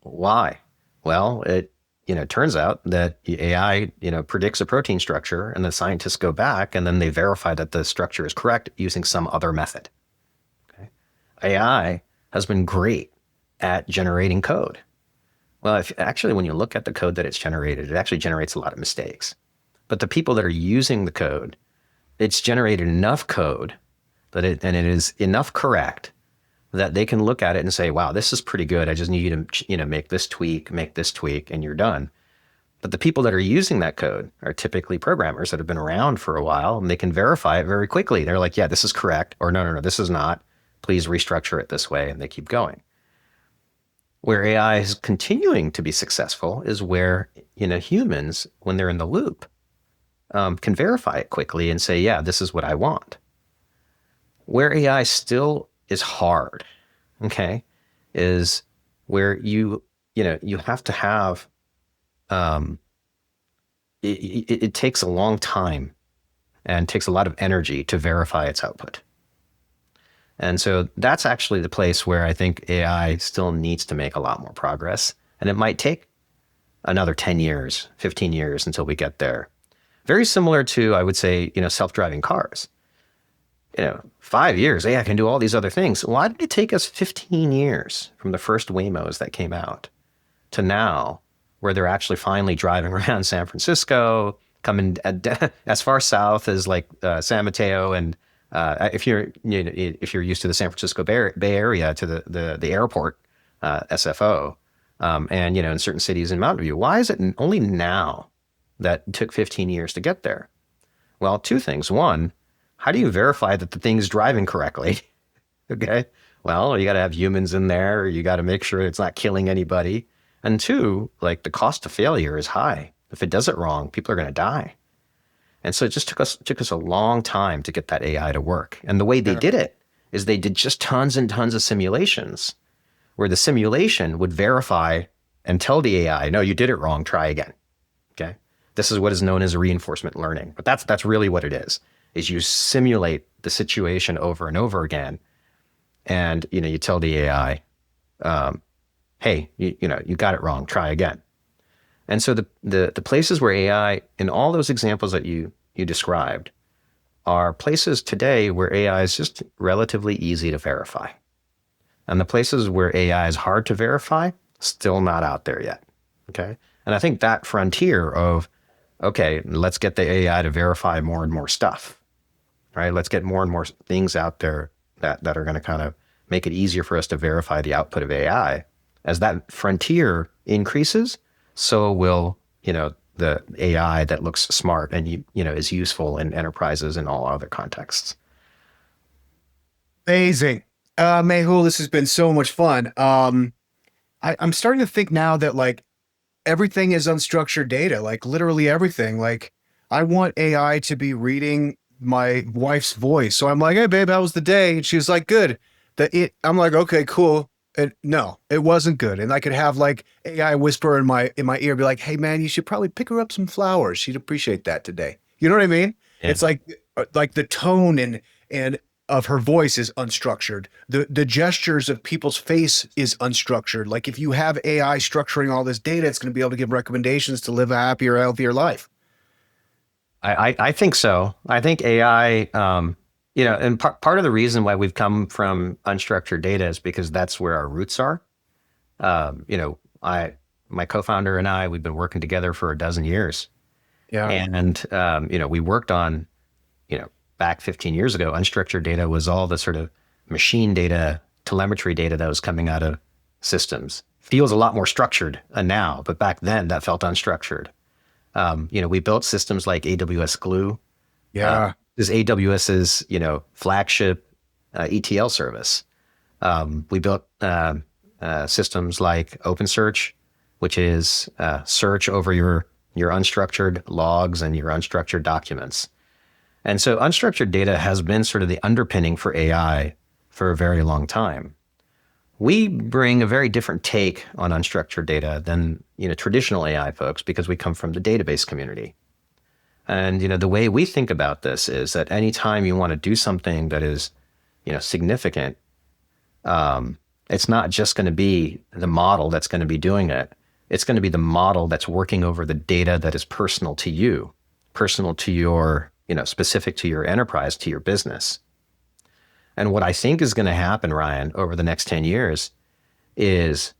why? Well, it turns out that AI, predicts a protein structure and the scientists go back and then they verify that the structure is correct using some other method. Okay. AI has been great at generating code. Well, when you look at the code that it's generated, it actually generates a lot of mistakes. But the people that are using the code, it's generated enough code that it is enough correct that they can look at it and say, wow, this is pretty good. I just need you to, make this tweak, and you're done. But the people that are using that code are typically programmers that have been around for a while and they can verify it very quickly. They're like, yeah, this is correct. Or no, this is not. Please restructure it this way. And they keep going. Where AI is continuing to be successful is where, humans, when they're in the loop, can verify it quickly and say, yeah, this is what I want. Where AI still is hard, okay, is where you have to have, it takes a long time and takes a lot of energy to verify its output. And so that's actually the place where I think AI still needs to make a lot more progress. And it might take another 10 years, 15 years until we get there. Very similar to, I would say, self-driving cars. 5 years, AI can do all these other things. Why did it take us 15 years from the first Waymos that came out to now, where they're actually finally driving around San Francisco, coming as far south as like San Mateo, and if you're used to the San Francisco Bay Area, to the airport, SFO, and in certain cities in Mountain View? Why is it only now that it took 15 years to get there? Well, two things. One, how do you verify that the thing's driving correctly? Okay. Well, you got to have humans in there. You got to make sure it's not killing anybody. And two, like the cost of failure is high. If it does it wrong, people are going to die. And so it just took us a long time to get that AI to work. And the way they did it is they did just tons and tons of simulations where the simulation would verify and tell the AI, no, you did it wrong, try again. Okay. This is what is known as reinforcement learning. But that's really what it is you simulate the situation over and over again. And, you tell the AI, hey, you got it wrong, try again. And so the places where AI, in all those examples that you described, are places today where AI is just relatively easy to verify. And the places where AI is hard to verify, still not out there yet. Okay. And I think that frontier of, okay, let's get the AI to verify more and more stuff, right? Let's get more and more things out there that are going to kind of make it easier for us to verify the output of AI. As that frontier increases, so will, the AI that looks smart and, is useful in enterprises and all other contexts. Amazing. Mehul, this has been so much fun. I'm starting to think now that like everything is unstructured data, like literally everything. Like I want AI to be reading my wife's voice. So I'm like, hey babe, how was the day? And she was like, good. I'm like, okay, cool. And no, it wasn't good. And I could have like AI whisper in my ear, be like, hey man, you should probably pick her up some flowers. She'd appreciate that today. You know what I mean? Yeah. It's like the tone and of her voice is unstructured. The gestures of people's face is unstructured. Like if you have AI structuring all this data, it's going to be able to give recommendations to live a happier, healthier life. I think so. I think AI, and part of the reason why we've come from unstructured data is because that's where our roots are. My co-founder and I, we've been working together for a dozen years. Yeah. And, we worked on, back 15 years ago, unstructured data was all the sort of machine data, telemetry data that was coming out of systems. Feels a lot more structured now, but back then that felt unstructured. We built systems like AWS Glue. Yeah. This is AWS's, flagship ETL service. We built systems like OpenSearch, which is search over your unstructured logs and your unstructured documents. And so unstructured data has been sort of the underpinning for AI for a very long time. We bring a very different take on unstructured data than traditional AI folks because we come from the database community. And the way we think about this is that anytime you want to do something that is significant, it's not just going to be the model that's going to be doing it. It's going to be the model that's working over the data that is personal to you, personal to your, specific to your enterprise, to your business. And what I think is going to happen, Ryan, over the next 10 years is,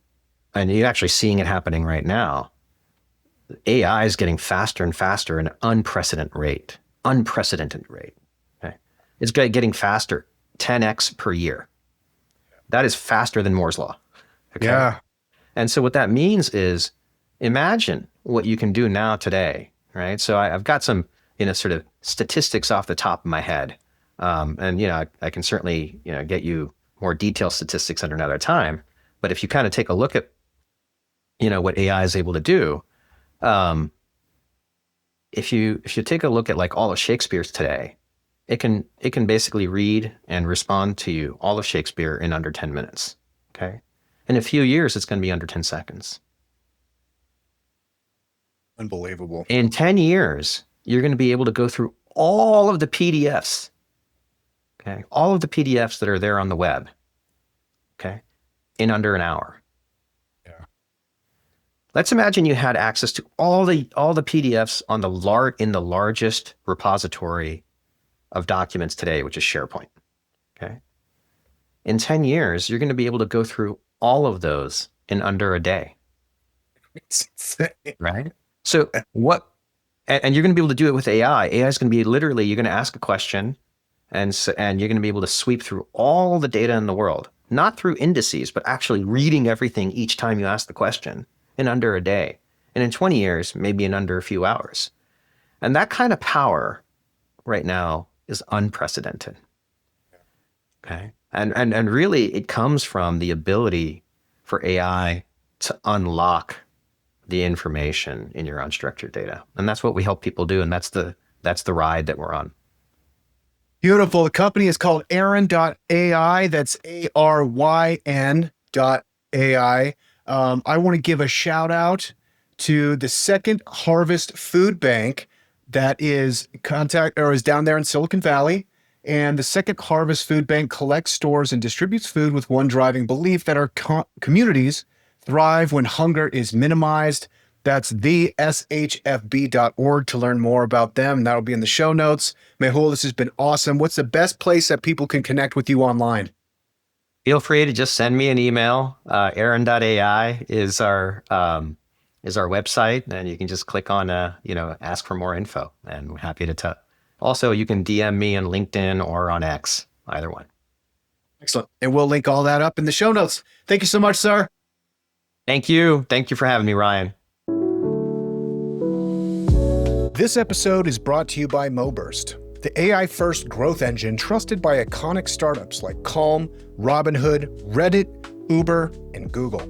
and you're actually seeing it happening right now, AI is getting faster and faster at an unprecedented rate. Okay? It's getting faster, 10x per year. That is faster than Moore's law. Okay? Yeah. And so what that means is, imagine what you can do now today, right? So I've got some, sort of statistics off the top of my head. And, I can certainly, get you more detailed statistics at another time. But if you kind of take a look at, what AI is able to do, if you take a look at like all of Shakespeare's today, it can basically read and respond to you all of Shakespeare in under 10 minutes. Okay. In a few years, it's going to be under 10 seconds. Unbelievable. In 10 years, you're going to be able to go through all of the PDFs. Okay. All of the PDFs that are there on the web. Okay. In under an hour. Yeah. Let's imagine you had access to all the PDFs in the largest repository of documents today, which is SharePoint. Okay. In 10 years, you're going to be able to go through all of those in under a day. It's insane. Right? So and you're going to be able to do it with AI. AI is going to be literally, you're going to ask a question and you're going to be able to sweep through all the data in the world, not through indices, but actually reading everything each time you ask the question in under a day. And in 20 years, maybe in under a few hours. And that kind of power right now is unprecedented. Okay. And really it comes from the ability for AI to unlock the information in your unstructured data. And that's what we help people do. And that's the that's the ride that we're on. Beautiful. The company is called Aryn.ai. That's ARYN.ai. I want to give a shout out to the Second Harvest Food Bank that is down there in Silicon Valley. And the Second Harvest Food Bank collects, stores, and distributes food with one driving belief that our communities thrive when hunger is minimized. That's the shfb.org to learn more about them. That'll be in the show notes. Mehul, this has been awesome. What's the best place that people can connect with you online? Feel free to just send me an email. Aryn.ai is our website, and you can just click on ask for more info, and we're happy to tell. Also, you can DM me on LinkedIn or on X, either one. Excellent. And we'll link all that up in the show notes. Thank you so much, sir. Thank you. Thank you for having me, Ryan. This episode is brought to you by MoBurst, the AI-first growth engine trusted by iconic startups like Calm, Robinhood, Reddit, Uber, and Google.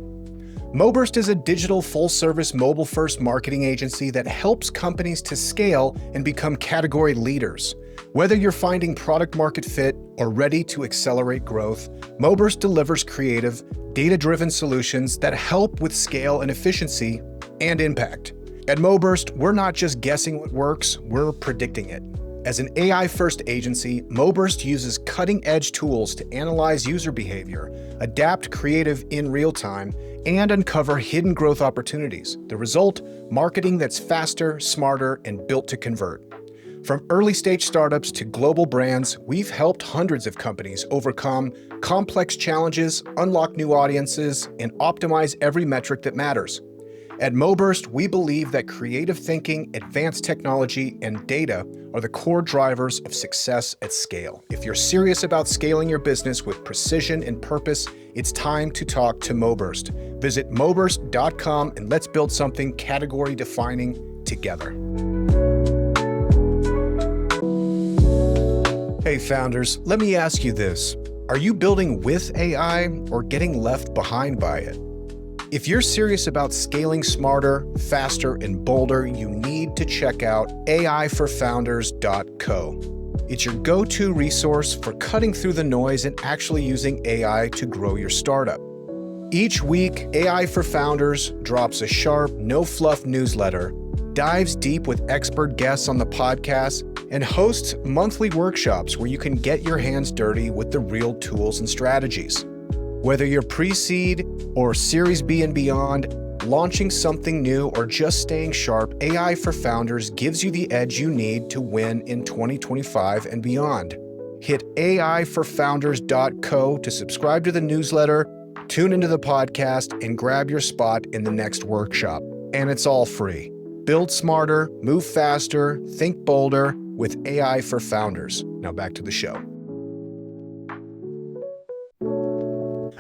MoBurst is a digital full-service mobile-first marketing agency that helps companies to scale and become category leaders. Whether you're finding product market fit or ready to accelerate growth, MoBurst delivers creative, data-driven solutions that help with scale and efficiency and impact. At MoBurst, we're not just guessing what works, we're predicting it. As an AI-first agency, MoBurst uses cutting-edge tools to analyze user behavior, adapt creative in real time, and uncover hidden growth opportunities. The result, marketing that's faster, smarter, and built to convert. From early-stage startups to global brands, we've helped hundreds of companies overcome complex challenges, unlock new audiences, and optimize every metric that matters. At MoBurst, we believe that creative thinking, advanced technology, and data are the core drivers of success at scale. If you're serious about scaling your business with precision and purpose, it's time to talk to MoBurst. Visit moburst.com and let's build something category-defining together. Hey founders, let me ask you this. Are you building with AI or getting left behind by it? If you're serious about scaling smarter, faster, and bolder, you need to check out aiforfounders.co. It's your go-to resource for cutting through the noise and actually using AI to grow your startup. Each week, AI for Founders drops a sharp, no-fluff newsletter, dives deep with expert guests on the podcast, and hosts monthly workshops where you can get your hands dirty with the real tools and strategies. Whether you're pre-seed or Series B and beyond, launching something new, or just staying sharp, AI for Founders gives you the edge you need to win in 2025 and beyond. Hit aiforfounders.co to subscribe to the newsletter, tune into the podcast, and grab your spot in the next workshop. And it's all free. Build smarter, move faster, think bolder with AI for Founders. Now back to the show.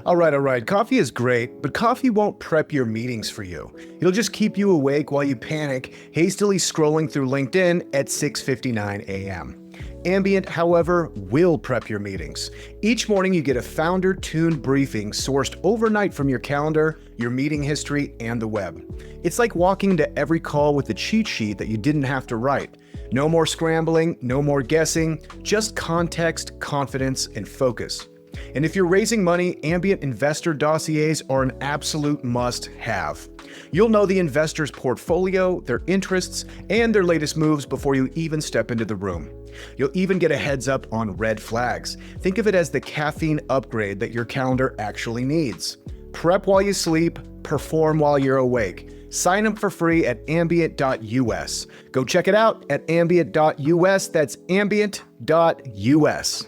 All right. Coffee is great, but coffee won't prep your meetings for you. It'll just keep you awake while you panic, hastily scrolling through LinkedIn at 6:59 a.m. Ambient, however, will prep your meetings. Each morning you get a founder-tuned briefing sourced overnight from your calendar, your meeting history, and the web. It's like walking into every call with a cheat sheet that you didn't have to write. No more scrambling, no more guessing, just context, confidence, and focus. And if you're raising money, Ambient investor dossiers are an absolute must-have. You'll know the investor's portfolio, their interests, and their latest moves before you even step into the room. You'll even get a heads up on red flags. Think of it as the caffeine upgrade that your calendar actually needs. Prep while you sleep, perform while you're awake. Sign up for free at ambient.us. Go check it out at ambient.us. That's ambient.us.